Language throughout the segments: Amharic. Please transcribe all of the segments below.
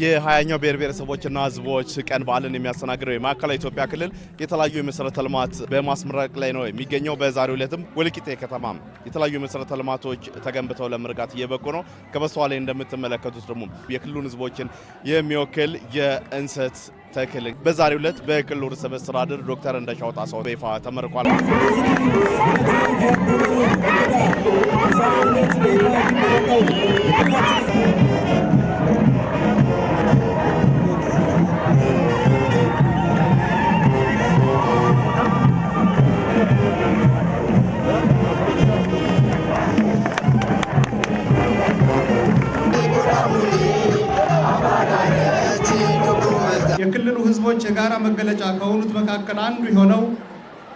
የ20ኛው ብሔር ብሔረሰቦችና ህዝቦች ቀን በዓልን የሚያስተናግደው የማዕከላዊ ኢትዮጵያ ክልል የተለያዩ የመሰረተ ልማት በማስመረቅ ላይ ነው የሚገኘው። በዛሬው ዕለትም ወልቂጤ ከተማ የተለያዩ የመሰረተ ልማቶች ተገንብተው ለምርቃት እየበቁ ነው። ከበስተኋላ ላይ እንደምትመለከቱት ደግሞ የክልሉን ህዝቦችን የሚወክል የእንሰት ተክል በዛሬው ዕለት በክልሉ ርዕሰ መስተዳድር ዶክተር እንደሻው ጣሰው በይፋ ተመርቋል። የክልሉ ህዝቦች የጋራ መገለጫ ከሆኑት መካከል አንዱ የሆነው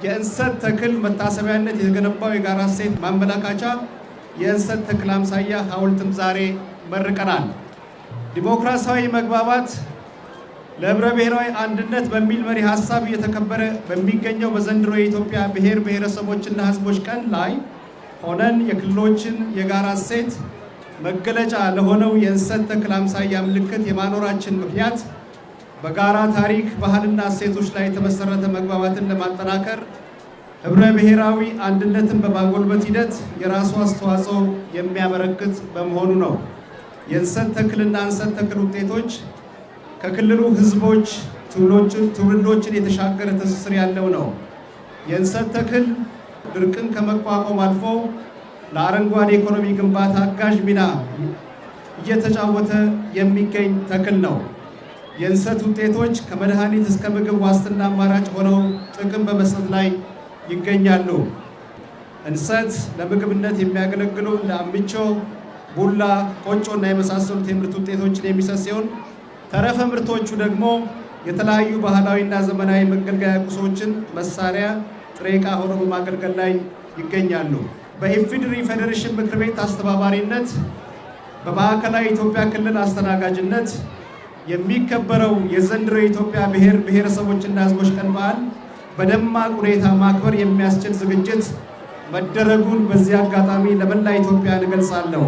የእንሰት ተክል መታሰቢያነት የተገነባው የጋራ እሴት ማመላካቻ የእንሰት ተክል አምሳያ ሐውልትም ዛሬ መርቀናል። ዲሞክራሲያዊ መግባባት ለህብረ ብሔራዊ አንድነት በሚል መሪ ሐሳብ እየተከበረ በሚገኘው በዘንድሮ የኢትዮጵያ ብሔር ብሔረሰቦችና ህዝቦች ቀን ላይ ሆነን የክልሎችን የጋራ እሴት መገለጫ ለሆነው የእንሰት ተክል አምሳያ ምልክት የማኖራችን ምክንያት በጋራ ታሪክ ባህልና እሴቶች ላይ የተመሰረተ መግባባትን ለማጠናከር ህብረ ብሔራዊ አንድነትን በማጎልበት ሂደት የራሱ አስተዋጽኦ የሚያበረክት በመሆኑ ነው። የእንሰት ተክልና እንሰት ተክል ውጤቶች ከክልሉ ህዝቦች ትውልዶችን የተሻገረ ትስስር ያለው ነው። የእንሰት ተክል ድርቅን ከመቋቋም አልፎ ለአረንጓዴ ኢኮኖሚ ግንባታ አጋዥ ሚና እየተጫወተ የሚገኝ ተክል ነው። የእንሰት ውጤቶች ከመድኃኒት እስከ ምግብ ዋስትና አማራጭ ሆነው ጥቅም በመስጠት ላይ ይገኛሉ። እንሰት ለምግብነት የሚያገለግሉ እንደ አምቾ፣ ቡላ፣ ቆጮና የመሳሰሉት የምርት ውጤቶችን የሚሰጥ ሲሆን ተረፈ ምርቶቹ ደግሞ የተለያዩ ባህላዊና ዘመናዊ መገልገያ ቁሶችን፣ መሳሪያ፣ ጥሬ ዕቃ ሆነው በማገልገል ላይ ይገኛሉ። በኢፌዴሪ ፌዴሬሽን ምክር ቤት አስተባባሪነት በማዕከላዊ ኢትዮጵያ ክልል አስተናጋጅነት የሚከበረው የዘንድሮ የኢትዮጵያ ብሔር ብሔረሰቦችና ህዝቦች ቀን በዓል በደማቅ ሁኔታ ማክበር የሚያስችል ዝግጅት መደረጉን በዚህ አጋጣሚ ለመላ ኢትዮጵያ እገልጻለሁ።